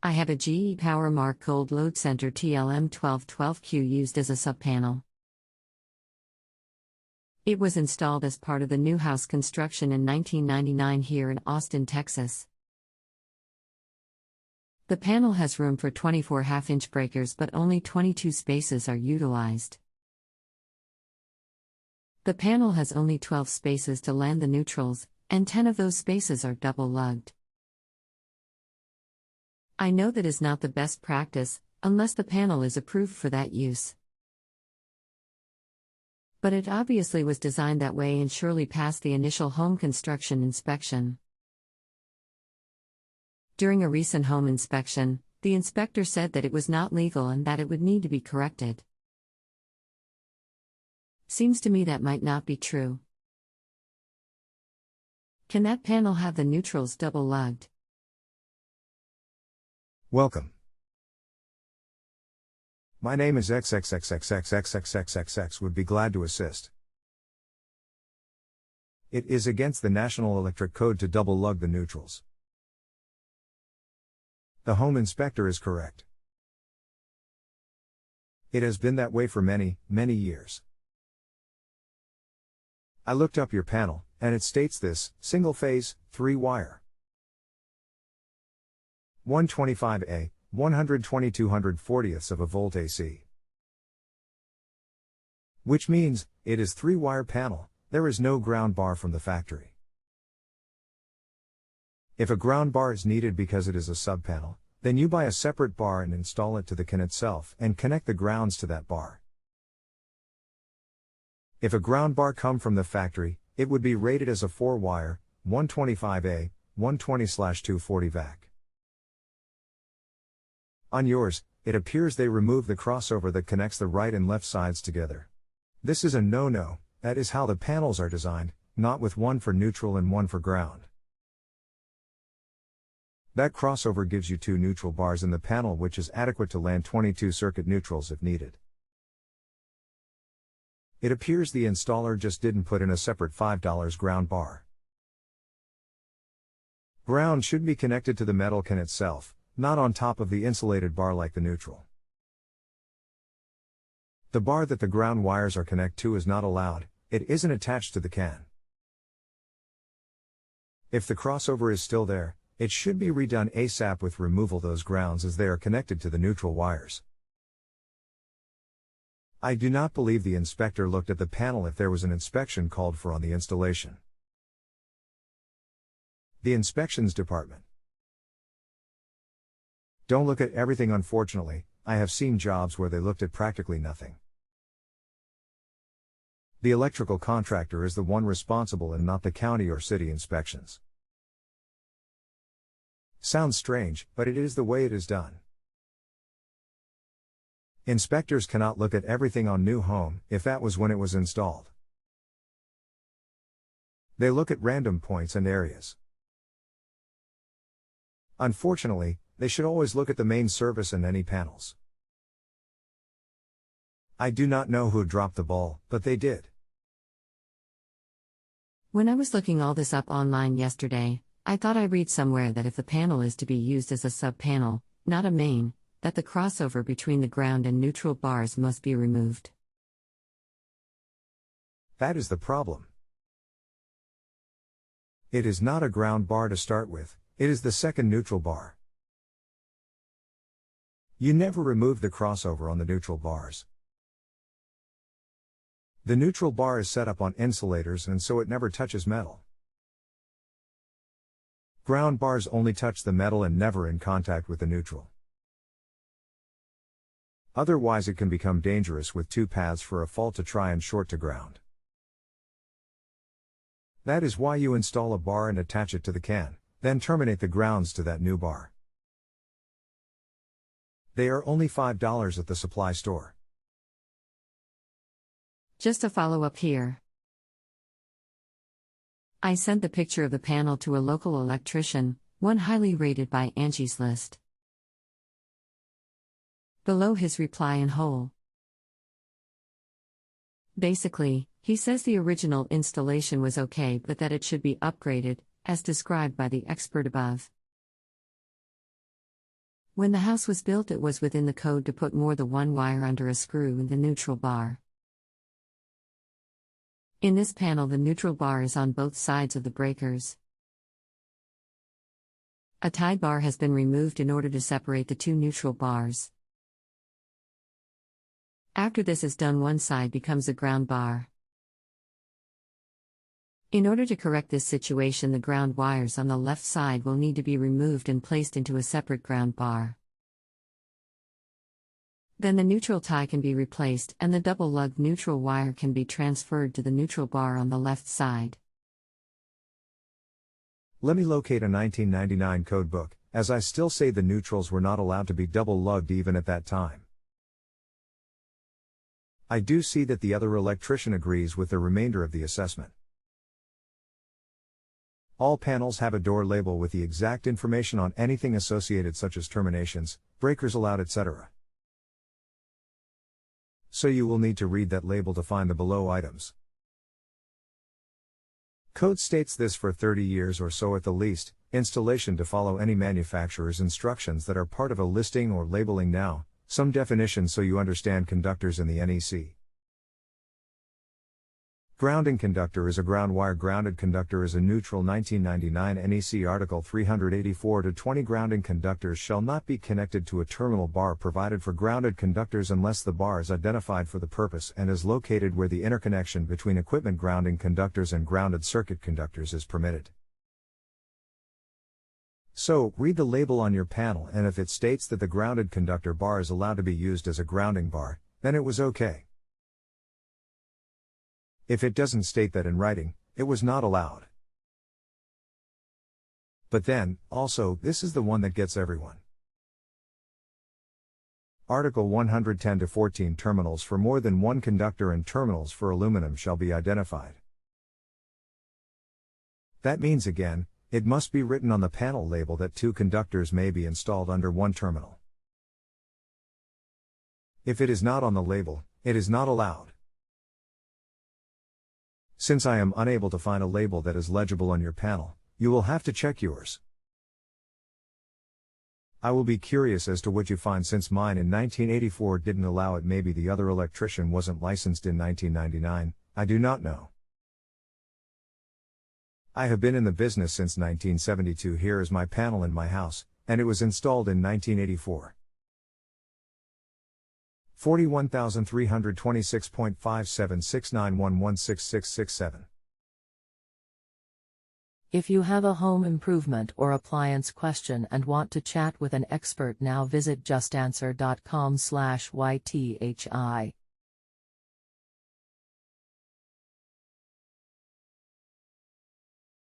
I have a GE PowerMark cold load center TLM1212Q used as a subpanel. It was installed as part of the new house construction in 1999 here in Austin, Texas. The panel has room for 24 half-inch breakers, but only 22 spaces are utilized. The panel has only 12 spaces to land the neutrals, and 10 of those spaces are double-lugged. I know that is not the best practice, unless the panel is approved for that use. But it obviously was designed that way and surely passed the initial home construction inspection. During a recent home inspection, the inspector said that it was not legal and that it would need to be corrected. Seems to me that might not be true. Can that panel have the neutrals double-lugged? Welcome. My name is XXXXXXXXXX would be glad to assist. It is against the National Electric Code to double-lug the neutrals. The home inspector is correct. It has been that way for many, many years. I looked up your panel, and it states this: single-phase, 3-wire. 125A, 120/240ths of a volt AC. Which means, it is 3-wire panel, there is no ground bar from the factory. If a ground bar is needed because it is a subpanel, then you buy a separate bar and install it to the CAN itself and connect the grounds to that bar. If a ground bar come from the factory, it would be rated as a 4-wire, 125A, 120/240 vac. On yours, it appears they remove the crossover that connects the right and left sides together. This is a no-no, that is how the panels are designed, not with one for neutral and one for ground. That crossover gives you 2 neutral bars in the panel, which is adequate to land 22 circuit neutrals if needed. It appears the installer just didn't put in a separate $5 ground bar. Ground should be connected to the metal CAN itself, not on top of the insulated bar like the neutral. The bar that the ground wires are connected to is not allowed, it isn't attached to the CAN. If the crossover is still there, it should be redone ASAP with removal those grounds as they are connected to the neutral wires. I do not believe the inspector looked at the panel if there was an inspection called for on the installation. The inspections department. Don't look at everything. Unfortunately, I have seen jobs where they looked at practically nothing. The electrical contractor is the one responsible and not the county or city inspections. Sounds strange, but it is the way it is done. Inspectors cannot look at everything on new home, if that was when it was installed. They look at random points and areas. Unfortunately, they should always look at the main service and any panels. I do not know who dropped the ball, but they did. When I was looking all this up online yesterday, I thought I read somewhere that if the panel is to be used as a subpanel, not a main, that the crossover between the ground and neutral bars must be removed. That is the problem. It is not a ground bar to start with, it is the second neutral bar. You never remove the crossover on the neutral bars. The neutral bar is set up on insulators and so it never touches metal. Ground bars only touch the metal and never in contact with the neutral. Otherwise it can become dangerous with 2 paths for a fault to try and short to ground. That is why you install a bar and attach it to the CAN, then terminate the grounds to that new bar. They are only $5 at the supply store. Just a follow-up here. I sent the picture of the panel to a local electrician, one highly rated by Angie's List. Below his reply in whole. Basically, he says the original installation was okay but that it should be upgraded, as described by the expert above. When the house was built, it was within the code to put more than one wire under a screw in the neutral bar. In this panel, the neutral bar is on both sides of the breakers. A tie bar has been removed in order to separate the two neutral bars. After this is done, one side becomes a ground bar. In order to correct this situation, the ground wires on the left side will need to be removed and placed into a separate ground bar. Then the neutral tie can be replaced and the double-lugged neutral wire can be transferred to the neutral bar on the left side. Let me locate a 1999 code book, as I still say the neutrals were not allowed to be double-lugged even at that time. I do see that the other electrician agrees with the remainder of the assessment. All panels have a door label with the exact information on anything associated, such as terminations, breakers allowed, etc. So you will need to read that label to find the below items. Code states this for 30 years or so at the least, installation to follow any manufacturer's instructions that are part of a listing or labeling now, some definitions so you understand conductors in the NEC. Grounding conductor is a ground wire. Grounded conductor is a neutral. 1999 NEC Article 384-20. Grounding conductors shall not be connected to a terminal bar provided for grounded conductors unless the bar is identified for the purpose and is located where the interconnection between equipment grounding conductors and grounded circuit conductors is permitted. So, read the label on your panel, and if it states that the grounded conductor bar is allowed to be used as a grounding bar, then it was okay. If it doesn't state that in writing, it was not allowed. But then, also, this is the one that gets everyone. Article 110-14. Terminals for more than one conductor and terminals for aluminum shall be identified. That means again, it must be written on the panel label that two conductors may be installed under one terminal. If it is not on the label, it is not allowed. Since I am unable to find a label that is legible on your panel, you will have to check yours. I will be curious as to what you find, since mine in 1984 didn't allow it. Maybe the other electrician wasn't licensed in 1999, I do not know. I have been in the business since 1972. Here is my panel in my house, and it was installed in 1984. 41,326.5769116667. If you have a home improvement or appliance question and want to chat with an expert now, visit JustAnswer.com/YTHI.